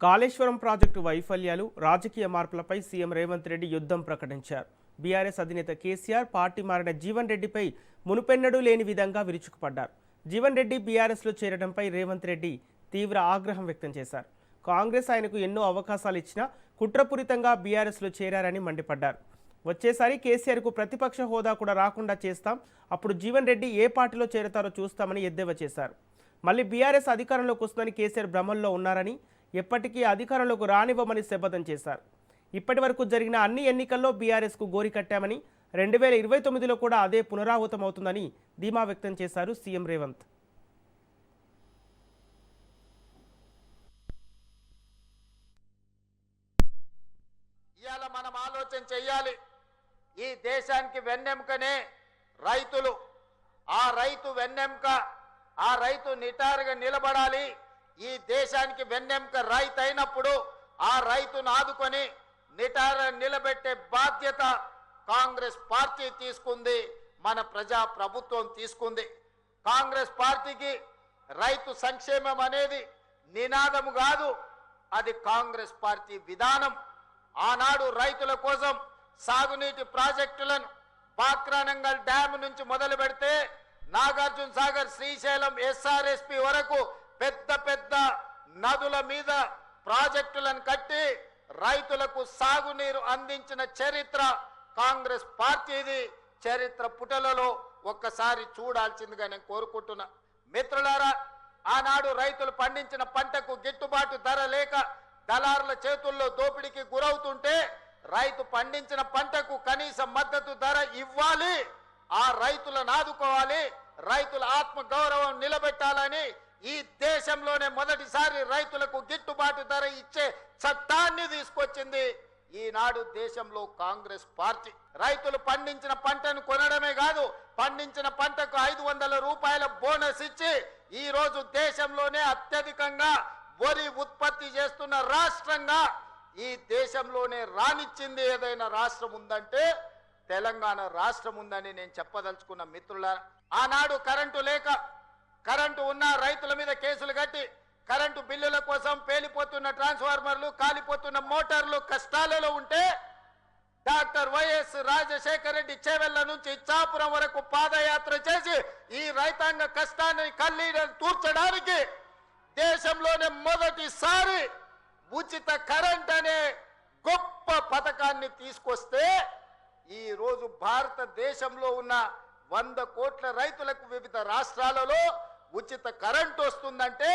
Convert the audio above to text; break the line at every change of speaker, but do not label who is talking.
Kaleshwaram project వైఫల్యాలు, రాజకీయ మార్పులపై CM Revanth Reddy యుద్ధం ప్రకటించారు. బీఆర్ఎస్ అధినేత కేసీఆర్ పార్టీ మారిన జీవన్ రెడ్డిపై మునుపెన్నడూ లేని విధంగా విరుచుకుపడ్డారు. జీవన్ రెడ్డి బీఆర్ఎస్లో చేరడంపై రేవంత్ రెడ్డి తీవ్ర ఆగ్రహం వ్యక్తం చేశారు. కాంగ్రెస్ ఆయనకు ఎన్నో అవకాశాలు ఇచ్చినా కుట్రపూరితంగా బీఆర్ఎస్లో చేరారని మండిపడ్డారు. వచ్చేసారి కేసీఆర్కు ప్రతిపక్ష హోదా కూడా రాకుండా చేస్తాం, అప్పుడు జీవన్ రెడ్డి ఏ పార్టీలో చేరతారో చూస్తామని ఎద్దేవా చేశారు. మళ్ళీ బీఆర్ఎస్ అధికారంలోకి వస్తుందని కేసీఆర్ భ్రమంలో ఉన్నారని, ఎప్పటికీ అధికారంలోకి రానివ్వమని శపథం చేశారు. ఇప్పటి వరకు జరిగిన అన్ని ఎన్నికల్లో బీఆర్ఎస్కు గోరి కట్టామని, 2029లో కూడా అదే పునరావృతమవుతుందని ధీమా వ్యక్తం చేశారు సీఎం రేవంత్.
ఇవాళ మనం ఆలోచన చెయ్యాలి. ఈ దేశానికి వెన్నెముకనే రైతులు. ఆ రైతు వెన్నెముక, ఆ రైతు నిటారుగా నిలబడాలి. ఈ దేశానికి వెన్నెముక రైతు అయినప్పుడు ఆ రైతును ఆదుకొని నిటారుగా నిలబెట్టే బాధ్యత కాంగ్రెస్ పార్టీ తీసుకుంది, మన ప్రజా ప్రభుత్వం తీసుకుంది. కాంగ్రెస్ పార్టీకి రైతు సంక్షేమం అనేది నినాదము కాదు, అది కాంగ్రెస్ పార్టీ విధానం. ఆనాడు రైతుల కోసం సాగునీటి ప్రాజెక్టులను బాక్రానంగల్ డ్యామ్ నుంచి మొదలు పెడితే నాగార్జున సాగర్, శ్రీశైలం, ఎస్ఆర్ఎస్పి వరకు పెద్ద పెద్ద నదుల మీద ప్రాజెక్టులను కట్టి రైతులకు సాగునీరు అందించిన చరిత్ర కాంగ్రెస్ పార్టీది. చరిత్ర పుటలలో ఒక్కసారి చూడాల్సిందిగా నేను కోరుకుంటున్నా. మిత్రులారా, ఆనాడు రైతులు పండించిన పంటకు గిట్టుబాటు ధర లేక దళారుల చేతుల్లో దోపిడీకి గురవుతుంటే రైతు పండించిన పంటకు కనీస మద్దతు ధర ఇవ్వాలి, ఆ రైతులను ఆదుకోవాలి, రైతుల ఆత్మ గౌరవం నిలబెట్టాలని ఈ దేశంలోనే మొదటిసారి రైతులకు గిట్టుబాటు ధర ఇచ్చే చట్టాన్ని తీసుకొచ్చింది ఈనాడు దేశంలో కాంగ్రెస్ పార్టీ. రైతులు పండించిన పంటను కొనడమే కాదు, పండించిన పంటకు 500 రూపాయల బోనస్ ఇచ్చి ఈ రోజు దేశంలోనే అత్యధికంగా వరి ఉత్పత్తి చేస్తున్న రాష్ట్రంగా ఈ దేశంలోనే రానిచ్చింది ఏదైనా రాష్ట్రం ఉందంటే తెలంగాణ రాష్ట్రం ఉందని నేను చెప్పదలుచుకున్న. మిత్రులారా, ఆనాడు కరెంటు లేక, కరెంటు ఉన్న రైతుల మీద కేసులు కట్టి, కరెంటు బిల్లుల కోసం పేలిపోతున్న ట్రాన్స్ఫార్మర్లు, కాలిపోతున్న మోటార్లు కష్టాలలో ఉంటే డాక్టర్ వైఎస్ రాజశేఖర రెడ్డి చేవెళ్ల నుంచి ఇచ్చాపురం వరకు పాదయాత్ర చేసి ఈ రైతాంగ కష్టాన్ని కన్నీళ్లను తూర్చడానికి దేశంలోనే మొదటిసారి ఉచిత కరెంట్ అనే గొప్ప పథకాన్ని తీసుకొస్తే ఈ రోజు భారతదేశంలో ఉన్న 100 కోట్ల రైతులకు వివిధ రాష్ట్రాలలో ఉచిత కరెంట్ వస్తుందంటే